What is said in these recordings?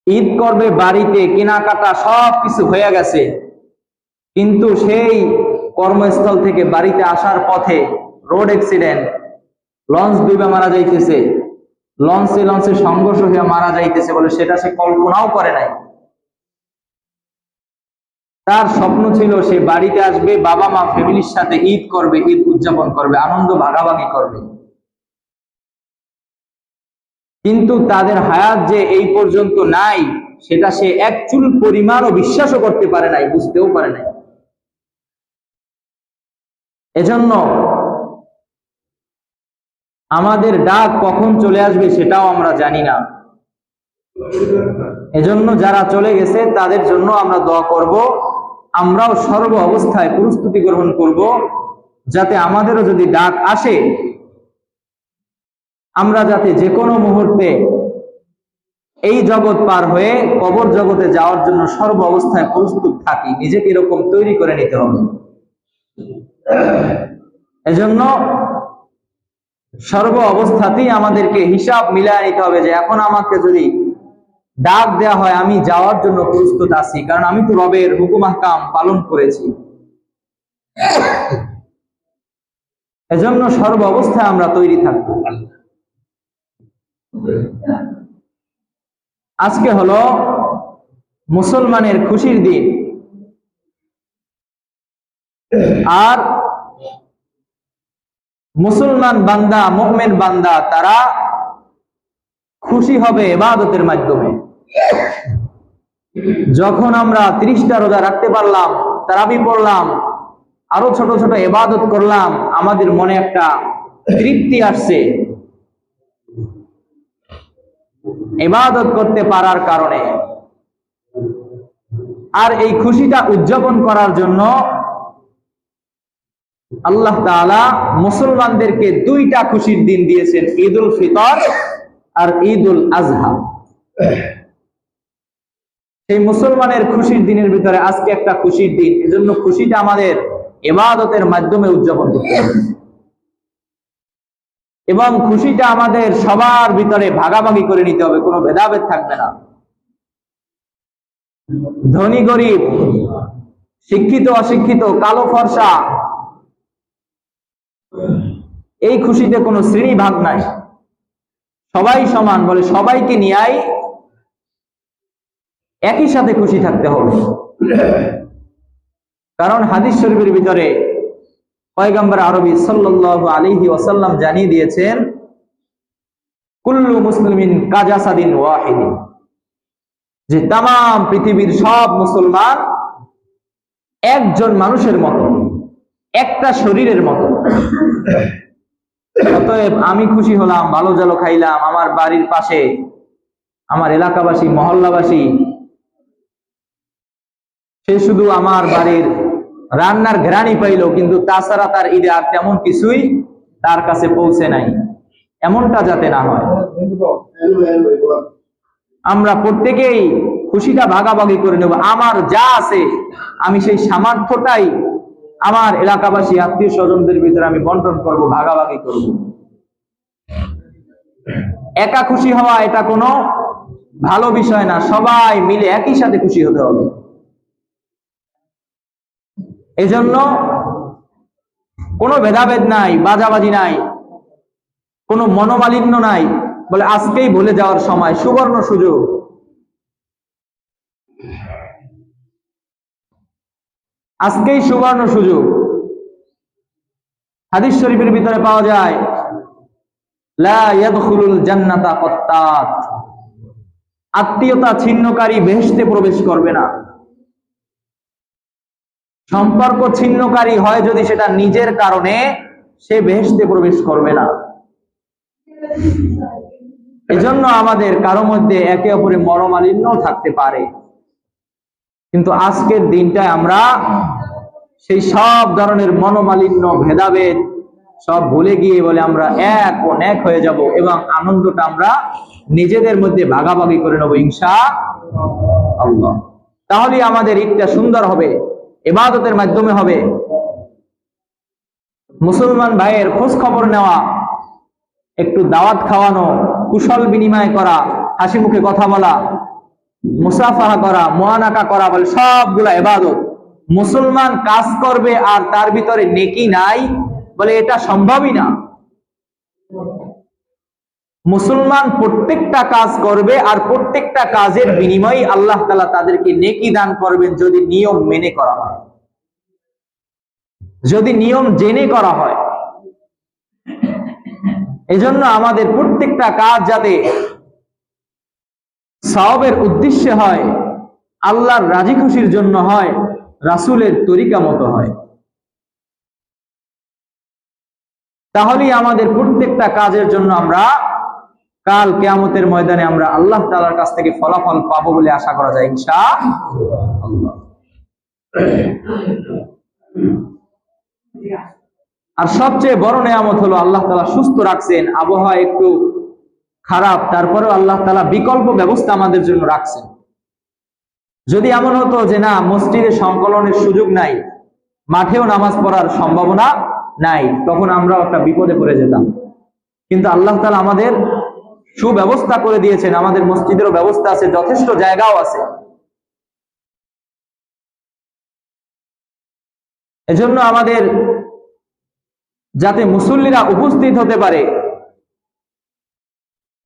ঈদ করবে বাড়িতে, কেনাকাটা সবকিছু হয়ে গেছে, কিন্তু সেই কর্মস্থল থেকে বাড়িতে আসার পথে রোড অ্যাক্সিডেন্ট, লঞ্চ ডুবে মারা যাইতেছে, লঞ্চে লঞ্চে সংঘর্ষ হয়ে মারা যাইতেছে বলে সেটা সে কল্পনাও করে নাই। তার স্বপ্ন ছিল সে বাড়িতে আসবে, বাবা মা ফ্যামিলির সাথে ঈদ করবে, ঈদ উদযাপন করবে, আনন্দ ভাগাভাগি করবে। কিন্তু তাদের হায়াত যে এই পর্যন্ত নাই সেটা সে এক চুল পরিমাণও বিশ্বাসও করতে পারে নাই, বুঝতেও পারে নাই। এজন্য আমাদের ডাক কখন চলে আসবে সেটাও আমরা জানি না। এজন্য যারা চলে গেছে তাদের জন্য আমরা দোয়া করব, আমরাও সর্ব অবস্থায় প্রস্তুতি গ্রহণ করব, যাতে আমাদেরও যদি ডাক আসে আমরা যাতে যে কোনো মুহূর্তে এই জগৎ পার হয়ে কবর জগতে যাওয়ার জন্য সর্ব অবস্থায় প্রস্তুত থাকি। নিজেকে এরকম তৈরি করে নিতে হবে। এজন্য সর্ব অবস্থাতেই আমাদেরকে হিসাব মিলায় নিতে হবে যে এখন আমাকে যদি ডাক দেয়া হয় আমি যাওয়ার জন্য প্রস্তুত আছি, কারণ আমি তো রবের হুকুম আহকাম পালন করেছি। এজন্য সর্ব অবস্থায় আমরা তৈরি থাকব। আজকে হলো মুসলমানের খুশির দিন, আর মুসলমান বান্দা, মুমিন বান্দা তারা খুশি হবে ইবাদতের মাধ্যমে। যখন আমরা 30টা রোজা রাখতে পারলাম, তারাবি পড়লাম, আরো ছোট ছোট ইবাদত করলাম, আমাদের মনে একটা তৃপ্তি আসছে ইবাদত করতে পারার কারণে। আর এই খুশিটা উদযাপন করার জন্য আল্লাহ তাআলা মুসলমানদেরকে 2টা খুশির দিন দিয়েছেন, ঈদুল ফিতর আর ঈদুল আজহা। সেই মুসলমানের খুশির দিনের ভিতরে আজকে একটা খুশির দিন, এজন্য খুশিটা আমাদের ইবাদতের মাধ্যমে উদযাপন করতে হবে এবং খুশিটা আমাদের সবার ভিতরে ভাগাভাগি করে নিতে হবে, কোনো ভেদাভেদ থাকবে না। ধনী গরিব, শিক্ষিত অশিক্ষিত, কালো ফর্সা, এই খুশিতে কোনো শ্রেণী ভাগ নাই, সবাই সমান বলে সবাইকে নিয়েই একই সাথে খুশি থাকতে হবে। কারণ হাদিস শরীফের ভিতরে পয়গম্বর আরবি সাল্লাল্লাহু আলাইহি ওয়াসাল্লাম জানিয়ে দিয়েছেন, কুল্লু মুসলিমিন কাজাসাদিন ওয়াহিদিন, যে তামাম পৃথিবীর সব মুসলমান একজন মানুষের মতো, একটা শরীরের মতো। অতএব আমি খুশি হলাম, ভালো জালো খাইলাম, আমার বাড়ির পাশে আমার এলাকাবাসী, মহল্লাবাসী, সে শুধু আমার বাড়ির রান্নার ঘ্রাণই পাইল, কিন্তু তাছাড়া তার ঈদে আর তেমন কিছুই তার কাছে পৌঁছে নাই, এমনটা যাতে না হয়। আমরা প্রত্যেকেই খুশিটা ভাগাভাগি করে নেব। আমার যা আছে আমি সেই সামর্থ্যটাই আমার এলাকাবাসী, আত্মীয় স্বজনদের ভিতরে আমি বন্টন করব, ভাগাভাগি করব। একা খুশি হওয়া এটা কোনো ভালো বিষয় না, সবাই মিলে একই সাথে খুশি হতে হবে। এজন্য কোনো ভেদাভেদ নাই, বাজাবাজি নাই, কোনো মনোমালিন্য নাই, বলে আজকেই ভুলে যাওয়ার সময়, সুবর্ণ সুযোগ। আজকেই সুবর্ণ সুযোগ। হাদিস শরীফের ভিতরে পাওয়া যায়, লা ইয়াদখুলুল জান্নাতা কাত্তাত, আত্মীয়তা ছিন্নকারী বেহেশতে প্রবেশ করবে না। সম্পর্ক ছিন্নকারী হয় যদি সেটা নিজের কারণে, সে বেহেশতে প্রবেশ করবে না। এজন্য আমাদের কারো মধ্যে একে অপরে মনোমালিন্য থাকতে পারে, কিন্তু আজকের দিনটায় আমরা সেই সব ধরনের মনোমালিন্য, ভেদাভেদ সব ভুলে গিয়ে বলে আমরা এক ও এক হয়ে যাব এবং আনন্দটা আমরা নিজেদের মধ্যে ভাগাভাগি করে নেব ইনশাআল্লাহ। তাহলে আমাদের ঈদটা সুন্দর হবে, ইবাদতের মাধ্যমে হবে। মুসলমান ভাইয়ের খোঁজ খবর নেওয়া, একটু দাওয়াত খাওয়ানো, কুশল বিনিময় করা, হাসি মুখে কথা বলা, মুসাফাহা করা, মুআনাকা করা, বলে সবগুলা ইবাদত। মুসলমান কাজ করবে আর তার ভিতরে নেকি নাই, বলে এটা সম্ভবই না। মুসলমান প্রত্যেকটা কাজ করবে আর প্রত্যেকটা কাজের বিনিময়ে আল্লাহ তাআলা তাদেরকে নেকি দান করবেন, যদি নিয়ম মেনে করা হয়, যদি নিয়ম জেনে করা হয়। এজন্য আমাদের প্রত্যেকটা কাজ যাতে সওয়াবের উদ্দেশ্যে হয়, আল্লাহর রাজি খুশির জন্য হয়, রাসূলের তরিকা মতো হয়, তাহলেই আমাদের প্রত্যেকটা কাজের জন্য আমরা কাল কিয়ামতের ময়দানে আমরা আল্লাহ তাআলার কাছ থেকে ফলাফল পাবো বলে আশা করা যায় ইনশাআল্লাহ। আর সবচেয়ে বড় নিয়ামত হলো আল্লাহ তাআলা সুস্থ রাখছেন। আবহাওয়া একটু খারাপ, তারপরেও আল্লাহ তাআলা বিকল্প ব্যবস্থা আমাদের জন্য রাখছেন। যদি এমন হতো যে না, মসজিদে সংকলনের সুযোগ নাই, মাঠেও নামাজ পড়ার সম্ভাবনা নাই, তখন আমরা একটা বিপদে পড়ে যেতাম। কিন্তু আল্লাহ তাআলা আমাদের সুব্যবস্থা করে দিয়েছেন, আমাদের মসজিদেরও ব্যবস্থা আছে, যথেষ্ট জায়গাও আছে। এজন্য আমাদের যাতে মুসল্লিরা উপস্থিত হতে পারে,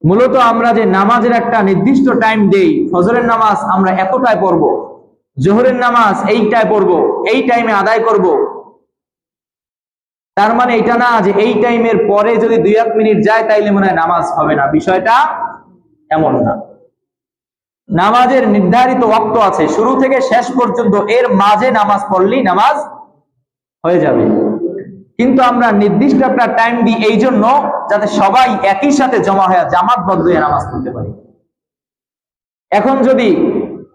মূলত আমরা যে নামাজের একটা নির্দিষ্ট টাইম দেই, ফজরের নামাজ আমরা এতটায় পড়ব, জোহরের নামাজ এইটায় পড়ব, এই টাইমে আদায় করব, তার মানে এটা না যে এই টাইমের পরে যদি 2-1 মিনিট যায় তাইলে মনে হয় নামাজ হবে না। বিষয়টা এমন না। নামাজের নির্ধারিত ওয়াক্ত আছে, শুরু থেকে শেষ পর্যন্ত, এর মাঝে নামাজ পড়লেই নামাজ হয়ে যাবে। কিন্তু আমরা নির্দিষ্ট একটা টাইম দিই এই জন্য যাতে সবাই একই সাথে জমা হয়ে জামাতবদ্ধ হয়ে নামাজ পড়তে পারে। এখন যদি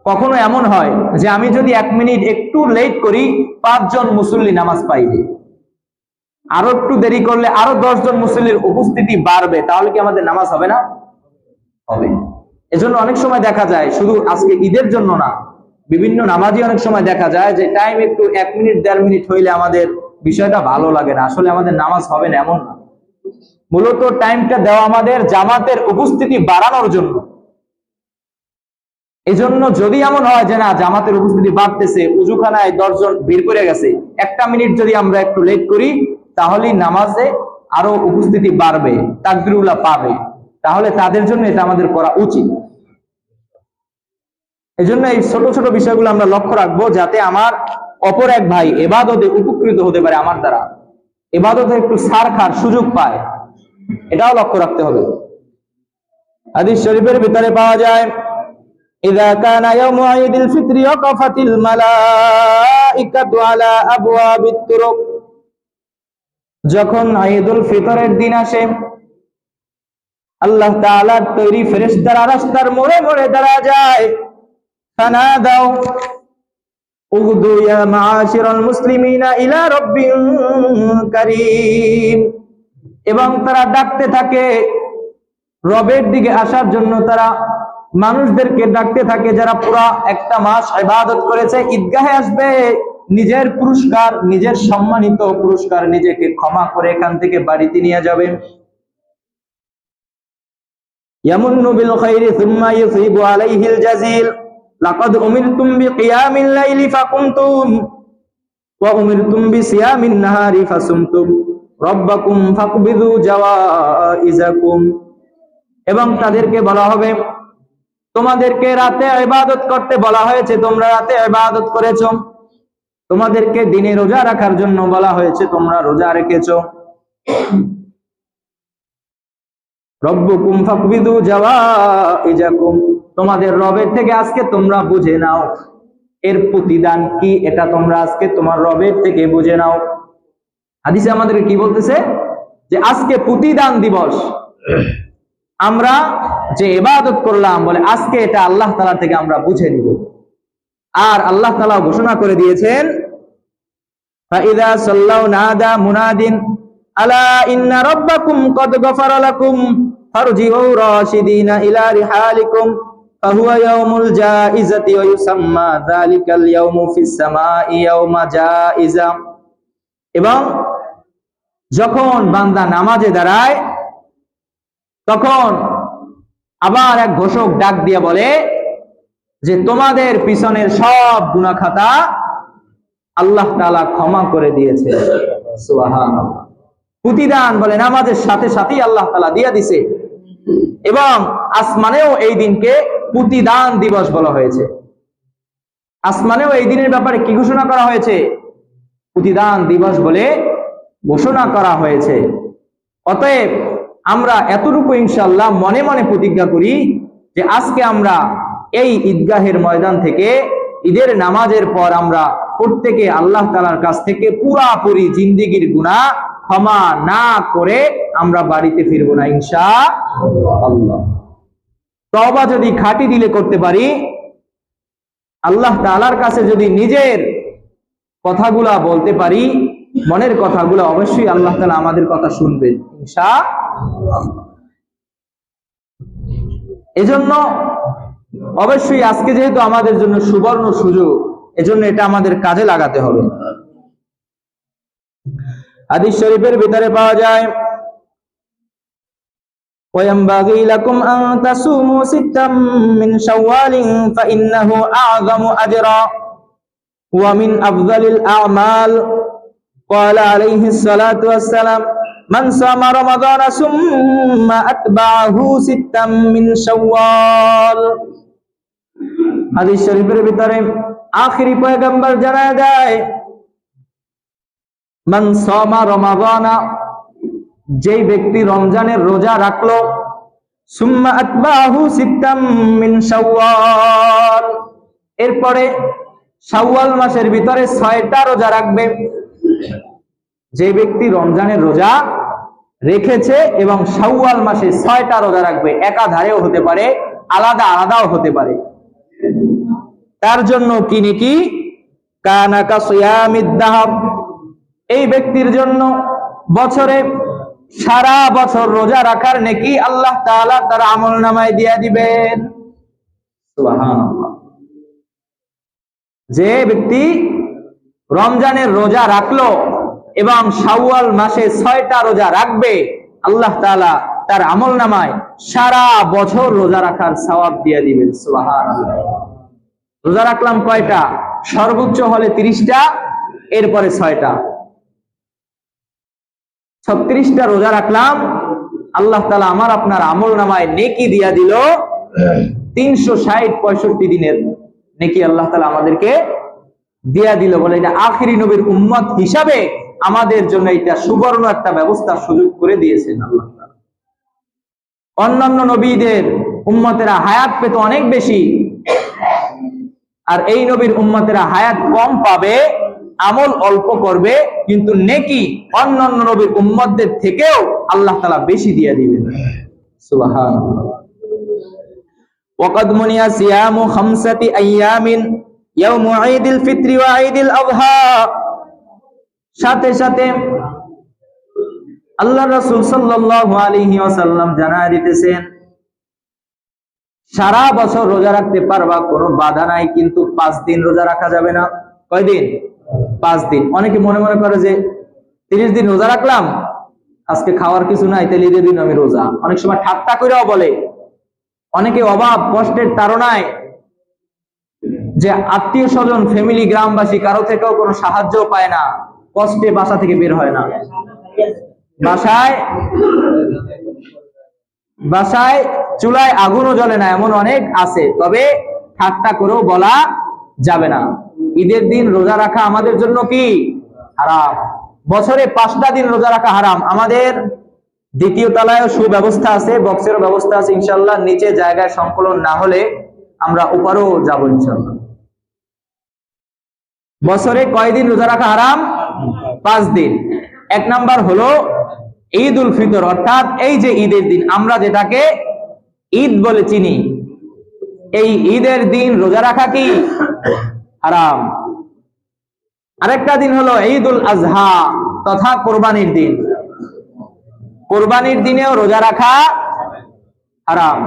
কখনো এমন হয় যে আমি যদি 1 মিনিট একটু লেট করি, 5 জন মুসল্লি নামাজ পাইবে, আরো একটু দেরি করলে আরো 10 জন মুসল্লির উপস্থিতি বাড়বে, তাহলে কি আমাদের নামাজ হবে না? হবে। এজন্য অনেক সময় দেখা যায়, শুধু আজকে ঈদের জন্য না, বিভিন্ন নামাজই অনেক সময় দেখা যায় যে টাইম একটু 1 মিনিট 1.5 মিনিট হইলে আমাদের বিষয়টা ভালো লাগে না, আসলে আমাদের নামাজ হবে না এমন না। মূলত টাইমটা দেওয়া আমাদের জামাতের উপস্থিতি বাড়ানোর জন্য। এজন্য যদি এমন হয় যে না, জামাতের উপস্থিতি বাড়তেছে, উজুখানায় 10 জন ভিড় করে গেছে, 1টা মিনিট যদি আমরা একটু লেট করি, তাহলেই নামাজে আরো উপস্থিতি বাড়বে, তাকবীরুল্লাহ পাবে, তাহলে তাদের জন্য এটা আমাদের করা উচিত। এজন্য এই ছোট ছোট বিষয়গুলো আমরা লক্ষ্য রাখবো, যাতে আমার অপর এক ভাই ইবাদতে উপকৃত হতে পারে, আমার দ্বারা ইবাদতে একটু ছাড় খাওয়ার সুযোগ পায়, এটাও লক্ষ্য রাখতে হবে। হাদিস শরীফের ভিতরে পাওয়া যায়, ইযা কানা ইয়াউমু ঈদিল ফিতরি ওয়াকাফাতিল মালাইকাতু আলা আবওয়াবিত তুরুক, যখন ঈদুল ফিতরের দিন আসে, আল্লাহ তাআলার তৈরি ফেরেশতারা রাস্তার মোড়ে মোড়ে দাঁড়া যায়, ফানাদাউ উগদু ইয়া মাআশিরাল মুসলিমিনা ইলা রাব্বিন কারীম, এবং তারা ডাকতে থাকে রবের দিকে আসার জন্য। তারা মানুষদেরকে ডাকতে থাকে যারা পুরা একটা মাস ইবাদত করেছে, ঈদগাহে আসবে, নিজের পুরস্কার, নিজের সম্মানিত পুরস্কার নিজেকে ক্ষমা করে এখান থেকে বাড়িতে নিয়ে যাবে। ইয়ামুন্নু বিল খাইরি সুম্মা ইউসিবু আলাইহিল জাজিল, লাকাদ উমিরতুম বিকিয়ামিল লাইলি ফাকুমতুম ওয়া উমিরতুম বিসিয়ামিন নাহারি ফাসুমতুম রাব্বাকুম ফাকবিদু জাওয়াইজাকুম, এবং তাদেরকে বলা হবে তোমাদেরকে রাতে ইবাদত করতে বলা হয়েছে, তোমরা রাতে ইবাদত করেছো, তোমাদেরকে দিনে রোজা রাখার জন্য বলা হয়েছে, তোমরা রোজা রেখেছো। রব্বুকুম ফাকবিদু জাওয়াইজাকুম, তোমাদের রবের থেকে আজকে তোমরা বুঝে নাও এর প্রতিদান কি, এটা তোমরা আজকে তোমার রবের থেকে বুঝে নাও। হাদিসে আমাদেরকে কি বলতেছে, যে আজকে প্রতিদান দিবস, আমরা যে ইবাদত করলাম, বলে আজকে এটা আল্লাহ তাআলা থেকে আমরা বুঝে নিব। আর আল্লাহ তাআলা ঘোষণা করে দিয়েছেন, ফাইদা সাল্লাউ নাদা মুনাদিন আলা ইন্না রাব্বাকুম কদ গফারা লাকুম ফারজিউ রাশিদিনা ইলা রিহালিকুম ফাহুয়া ইয়াউমুল জাইজাতি ওয়া ইউসাম্মা যালিকাল ইয়াউমু ফিস সামাই ইয়াউমা জাইজা। এবং যখন বান্দা নামাজে দাঁড়ায়, তখন আবার এক ঘোষক ডাক দিয়ে বলে, যে তোমাদের পিছনের সব গুনাহ খাতা আল্লাহ তাআলা ক্ষমা করে দিয়েছে। সুবহানাল্লাহ। প্রতিদান বলে নামাজের সাথে সাথেই আল্লাহ তাআলা দিয়ে দিছে, এবং আসমানেও এই দিনকে প্রতিদান দিবস বলা হয়েছে। আসমানেও এই দিনের ব্যাপারে কি ঘোষণা করা হয়েছে? প্রতিদান দিবস বলে ঘোষণা করা হয়েছে। অতএব আমরা এতটুকু ইনশাআল্লাহ মনে মনে প্রতিজ্ঞা করি যে আজকে আমরা এই ঈদগাহের ময়দান থেকে ঈদের নামাজের পর আমরা প্রত্যেকে আল্লাহ তাআলার কাছ থেকে পুরাপুরি জিন্দেগীর গুনাহ ক্ষমা না করে আমরা বাড়িতে ফিরবো না ইনশাআল্লাহ। তওবা যদি খাঁটি দিলে করতে পারি, আল্লাহ তাআলার কাছে যদি নিজের কথাগুলা বলতে পারি, মনের কথাগুলো, অবশ্যই আল্লাহ তাআলা আমাদের কথা শুনবেন ইনশাআল্লাহ। এজন্য অবশ্যই আজকে যেহেতু আমাদের জন্য সুবর্ণ সুযোগ, এজন্য এটা আমাদের কাজে লাগাতে হবে। হাদিস শরীফের ভিতরে পাওয়া যায়, وَيَنبَغِي لَكُمْ أَن تَصُومُوا سِتًّا مِّن شَوَّالٍ فَإِنَّهُ أَعْظَمُ أَجْرًا وَمِنْ أَفْضَلِ الْأَعْمَالِ قال عليه الصلاة والسلام من صام رمضان ثم أتبعه ستا من شوال। হাদিস শরীফের ভিতরে আখেরি পয়গম্বর জানায় দেয়, মান সামা রমাদানা, যেই ব্যক্তি রমজানের রোজা রাখলো, সুম্মা আতবাহু সিত্তাম মিন শাওয়াল, এরপরে শাওয়াল মাসের ভিতরে 6টা রোজা রাখবে। যে ব্যক্তি রমজানের রোজা রেখেছে এবং শাওয়াল মাসে 6টা রোজা রাখবে, একাধারেও হতে পারে, আলাদা আলাদাও হতে পারে, তার জন্য কি নেকি? কানা কাসিয়ামিদ দাহর, এই ব্যক্তির জন্য বছরে সারা বছর রোজা রাখার নেকি আল্লাহ তাআলা তার আমলনামায় দিয়ে দিবেন। সুবহানাল্লাহ। যে ব্যক্তি রমজানের রোজা রাখলো এবং শাওয়াল মাসে 6টা রোজা রাখবে, আল্লাহ তাআলা তার আমলনামায় সারা বছর রোজা রাখার সওয়াব দিয়ে দিবেন। সুবহানাল্লাহ। রোজা রাখলাম কয়টা? সর্বোচ্চ হলে 30টা, এরপরে 6টা, 36টা রোজা রাখলাম, আল্লাহ তাআলা আমার আপনার আমলনামায় নেকি দিয়া দিল 360-65 দিনের নেকি আল্লাহ তাআলা আমাদেরকে দিয়া দিল। বলে এটা আখিরি নবীর উম্মত হিসাবে আমাদের জন্য এটা সুবর্ণ একটা ব্যবস্থা সুযোগ করে দিয়েছেন আল্লাহ তাআলা। অন্যান্য নবীদের উম্মতেরা হায়াত পেত অনেক বেশি, আর এই নবীর উম্মতেরা হায়াত কম পাবে, আমল অল্প করবে, কিন্তু নেকি অন্যান্য নবীর উম্মতদের থেকেও আল্লাহ তাআলা বেশি দিয়ে দিবেন। সুবহানাল্লাহ। ওয়াকাদ মুনিয়া সিয়ামু 5 আইয়ামিন ইয়াউমু ঈদিল ফিত্রি ওয়া ঈদিল আযহা। সাথে সাথে আল্লাহ রাসূল সাল্লাল্লাহু আলাইহি ওয়াসাল্লাম জানায় দিতেছেন, সারা বছর রোজা রাখতে পারবা, কোনো বাধা নাই, কিন্তু 5 দিন রোজা রাখা যাবে না। কয়দিন? 5 দিন। অনেকে মনে মনে করে যে 30 দিন রোজা রাখলাম, আজকে খাওয়ার কিছু নাই, তাহলে ঈদের দিন আমি রোজা। অনেক সময় ঠাট্টা করেও বলে। অনেকে অভাব কষ্টের তাড়নায়, যে আত্মীয় স্বজন, ফ্যামিলি, গ্রামবাসী কারো থেকেও কোনো সাহায্য পায় না, কষ্টে বাসা থেকে বের হয় না, বাসায় চুলায় আগুনও জ্বলে না, এমন অনেক আছে। তবে ঠাট্টা করেও বলা যাবে না। ঈদের দিন রোজা রাখা আমাদের জন্য কি? হারাম। বছরে 5টা দিন রোজা রাখা হারাম। আমাদের দ্বিতীয় তলায়ও সুব্যবস্থা আছে, বক্সেরও ব্যবস্থা আছে ইনশাআল্লাহ। নিচে জায়গায় সংকলন না হলে আমরা উপরেও যাব ইনশাআল্লাহ। বছরে কয়দিন রোজা রাখা হারাম? 5 দিন। 1 নাম্বার হলো ঈদ উল ফিতর, অর্থাৎ এই যে ঈদের দিন আমরা যেটাকে ঈদ বলে চিনি, এই ঈদের দিন রোজা রাখা কি? হারাম। আরেকটা দিন হলো ঈদুল আযহা তথা কোরবানির দিন। কোরবানির দিনেও রোজা রাখা হারাম।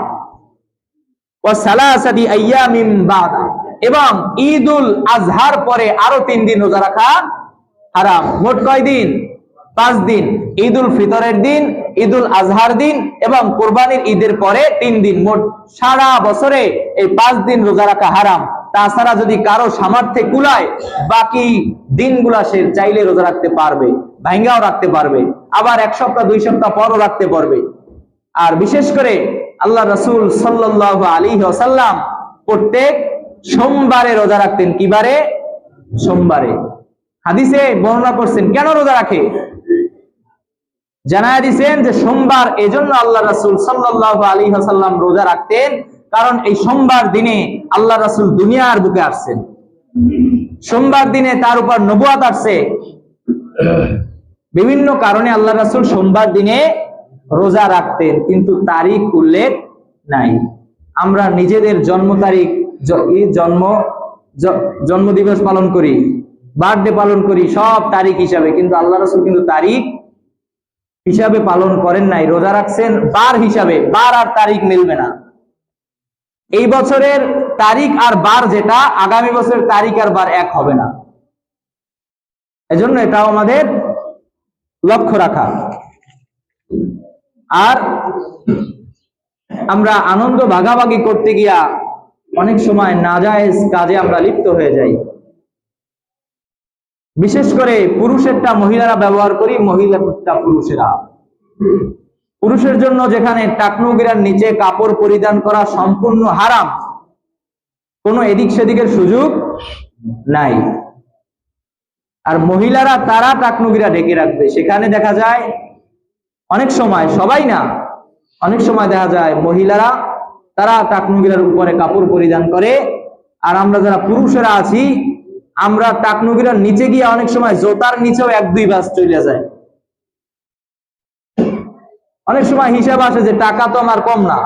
ওয়া সালাসাতি আইয়ামিন বাদা, এবং ঈদুল আযহার পরে আরো 3 দিন রোজা রাখা হারাম। মোট কয় দিন? 5 দিন, ঈদ উল ফিতরের দিন, ঈদ উল আজহার দিন এবং কোরবানির ঈদের পরে 3 দিন, মোট সারা বছরে এই 5 দিন রোজা রাখা হারাম। তাছাড়া যদি কারো সামর্থ্যে কুলায় বাকি দিনগুলা সে চাইলে রোজা রাখতে পারবে, ভাঙ্গাও রাখতে পারবে, আবার 1 সপ্তাহ 2 সপ্তাহ পরও রাখতে পারবে। আর বিশেষ করে আল্লাহ রাসূল সাল্লাল্লাহু আলাইহি ওয়াসাল্লাম প্রত্যেক সোমবারে রোজা রাখতেন। কি বারে? সোমবারে। হাদিসে বর্ণনা করছেন কেন রোজা রাখে, জানায়া দিয়েছেন যে সোমবার এজন্য আল্লাহ রাসূল সাল্লাল্লাহু আলাইহি ওয়াসাল্লাম রোজা রাখতেন কারণ এই সোমবার দিনে আল্লাহ রাসূল দুনিয়ার বুকে আসছেন, সোমবার দিনে তার উপর নবুয়ত আসছে। বিভিন্ন কারণে আল্লাহ রাসূল সোমবার দিনে রোজা রাখতেন, কিন্তু তারিখ উল্লেখ নাই। আমরা নিজেদের জন্ম তারিখ, জন্ম দিবস পালন করি, বার্থডে পালন করি সব তারিখ হিসাবে, কিন্তু আল্লাহ রাসূল কিন্তু তারিখ হিসাবে পালন করেন নাই, রোজা রাখছেন বার হিসাবে। বার আর তারিখ মিলবে না। এই বছরের তারিখ আর বার যেটা, আগামী বছরের তারিখ আর বার এক হবে না। এজন্য এটাও আমাদের লক্ষ্য রাখা। আর আমরা আনন্দ ভাগাভাগি করতে গিয়া অনেক সময় নাজায়েজ কাজে আমরা লিপ্ত হয়ে যাই। বিশেষ করে পুরুষেরটা মহিলারা ব্যবহার করি, মহিলারটা পুরুষেরা। পুরুষের জন্য যেখানে টাকনুগিরার নিচে কাপড় পরিধান করা সম্পূর্ণ হারাম, কোনো এদিক সেদিকের সুযোগ নাই। আর মহিলারা তারা টাকনুগিরা ঢেকে রাখবে। সেখানে দেখা যায় অনেক সময়, সবাই না, অনেক সময় দেখা যায় মহিলারা তারা টাকনুগিরার উপরে কাপড় পরিধান করে, আর আমরা যারা পুরুষেরা আছি আমরা টাকনুগিরার নিচে গিয়ে অনেক সময় জোতার নিচেও 1-2 ভাঁজ চলে যায়। অনেক সময় হিসাব আসে যে টাকা তো আমার কম না,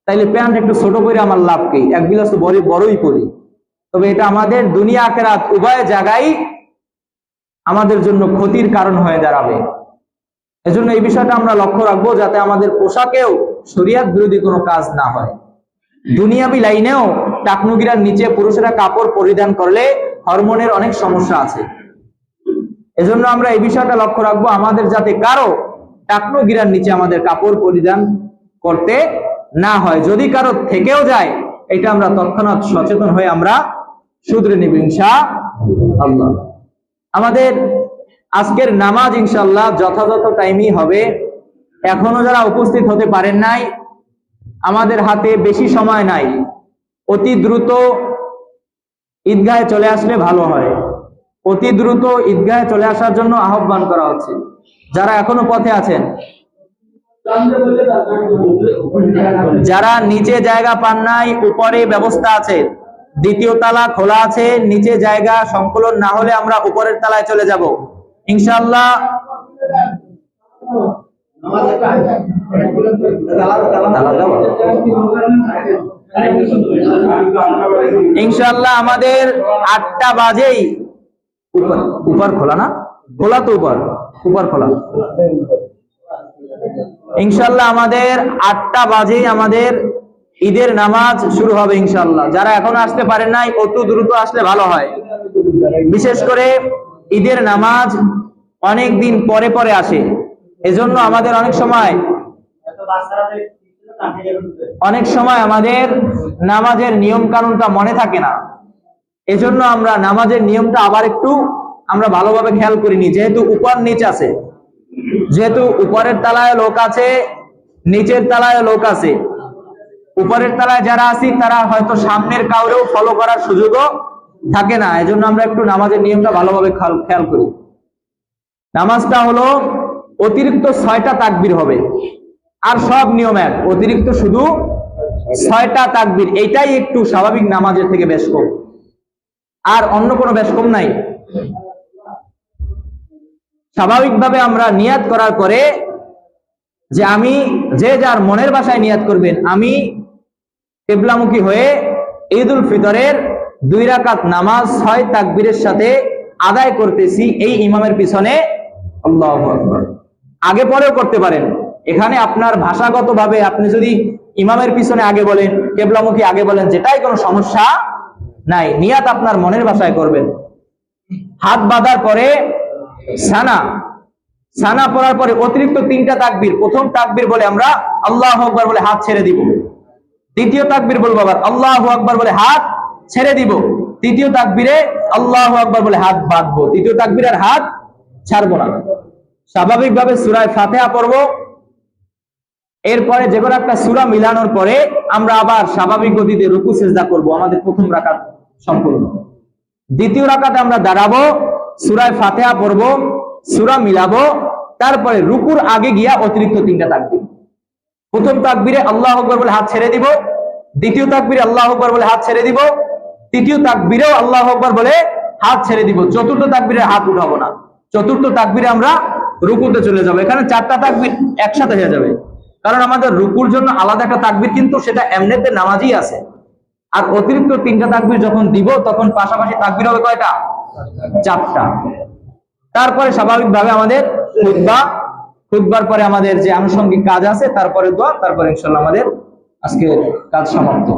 তাইলে প্যান্ট একটু ছোট করে আমার লাভ কি, 1 বিলাস তো বড়ই পরি। তবে এটা আমাদের দুনিয়া আখিরাত উভয় জায়গায় আমাদের জন্য ক্ষতির কারণ হয়ে দাঁড়াবে। এজন্য এই বিষয়টা আমরা লক্ষ্য রাখবো যাতে আমাদের পোশাকেও শরীয়ত বিরোধী কোনো কাজ না হয়। দুনিয়াবি লাইনেও টাকনুগিরার নিচে পুরুষেরা কাপড় পরিধান করলে হরমোনের অনেক সমস্যা আছে। এজন্য আমরা এই বিষয়টা লক্ষ্য রাখবো আমাদের যাতে কারো টাকনুগিরার নিচে আমাদের কাপড় পরিধান করতে না হয়। যদি কারো থেকেও যায় এটা আমরা তৎক্ষণাৎ সচেতন হয়ে আমরা শুধরে নিব ইনশাআল্লাহ। আমাদের আজকের নামাজ ইনশাআল্লাহ যথাযথ টাইমই হবে। এখনো যারা উপস্থিত হতে পারেন নাই, আমাদের হাতে বেশি সময় নাই, অতি দ্রুত ঈদগাহে চলে আসলে ভালো হয়। অতি দ্রুত ঈদগাহে চলে আসার জন্য আহ্বান করা হচ্ছে। যারা এখনো পথে আছেন, যারা নিচে জায়গা পান নাই, উপরে ব্যবস্থা আছে, 2য় তলা খোলা আছে, নিচে জায়গা সংকুলন না হলে আমরা উপরের তলায় চলে যাব ইনশাআল্লাহ। ইনশাআল্লাহ আমাদের 8টা বাজেই উপর খোলা, না খোলা তো উপর খোলা। ইনশাআল্লাহ আমাদের 8টা বাজেই আমাদের ঈদের নামাজ শুরু হবে ইনশাআল্লাহ। যারা এখন আসতে পারেন নাই অত দ্রুত আসলে ভালো হয়। বিশেষ করে ঈদের নামাজ অনেক দিন পরে পরে আসে, এজন্য আমাদের অনেক সময় আমাদের নামাজের নিয়ম কানুনটা মনে থাকে না। এজন্য আমরা নামাজের নিয়মটা আবার একটু আমরা ভালোভাবে খেয়াল করিনি। যেহেতু উপর নিচ আছে, যেহেতু উপরের তলায় লোক আছে, নিচের তলায় লোক আছে, উপরের তলায় যারা আছি তারা হয়তো সামনের কাউরেও ফলো করার সুযোগও থাকে না। এজন্য আমরা একটু নামাজের নিয়মটা ভালোভাবে খেয়াল করি। নামাজটা হলো অতিরিক্ত 6টা তাকবীর হবে, আর সব নিয়ম এক, অতিরিক্ত শুধু 6টা তাকবীর। এইটাই একটু স্বাভাবিক নামাজের থেকে বেশ কম, আর অন্য কোনো বেশ কম নাই। স্বাভাবিকভাবে আমরা নিয়াত করার পরে যে আমি, যে যার মনের ভাষায় নিয়াত করবেন, আমি কিবলামুখী হয়ে ঈদ উল ফিতরের 2 রাকাত নামাজ 6 তাকবীরের সাথে আদায় করতেছি এই ইমামের পিছনে। আল্লাহু আকবার। আগে পরেও করতে পারেন। এখানে আপনার ভাষাগতভাবে আপনি যদি ইমামের পিছনে আগে বলেন, কিবলামুখী আগে বলেন, যেটাই কোনো সমস্যা নাই। নিয়াত আপনার মনের ভাষায় করবেন। হাত বাঁধার পরে সানা পড়ার পরে অতিরিক্ত 3টা তাকবীর, প্রথম তাকবীর বলে আমরা আল্লাহু আকবার বলে হাত ছেড়ে দিব, দ্বিতীয় তাকবীর বলবো আবার আল্লাহু আকবার বলে হাত ছেড়ে দিব, তৃতীয় তাকবীরে আল্লাহু আকবার বলে হাত বাঁধবো, তৃতীয় তাকবীরে আর হাত ছাড়বো না। স্বাভাবিকভাবে সূরা ফাতিহা পড়বো, এরপরে যে কোনো একটা সূরা মিলানোর পরে আমরা আবার স্বাভাবিক গতিতে রুকু সিজদা করব, আমাদের প্রথম রাকাত সম্পূর্ণ। দ্বিতীয় রাকাতে আমরা দাঁড়াবো, সূরা ফাতিহা পড়বো, সূরা মিলাবো, তারপরে রুকুর আগে গিয়া অতিরিক্ত 3টা তাকবীর। প্রথম তাকবীরে আল্লাহু আকবার বলে হাত ছেড়ে দিব, দ্বিতীয় তাকবীরে আল্লাহু আকবার বলে হাত ছেড়ে দিব, তৃতীয় তাকবীরেও আল্লাহু আকবার বলে হাত ছেড়ে দিব, চতুর্থ তাকবীরে হাত উঠাবো না, চতুর্থ তাকবীরে আমরা রুকুতে চলে যাব। এখানে 4টা তাকবীর একসাথে হয়ে যাবে, কারণ আমাদের রুকুর জন্য আলাদা একটা তাকবীর কিন্তু সেটা এমনিতে নামাজই আছে, আর অতিরিক্ত 3টা তাকবীর যখন দিব তখন পাশাপাশি তাকবীর হবে কয়টা? 4টা। তারপরে স্বাভাবিকভাবে আমাদের খুতবার পরে আমাদের যে আনুষঙ্গিক কাজ আছে, তারপরে দোয়া, তারপরে ইনশাআল্লাহ আমাদের আজকের কাজ সমাপ্ত।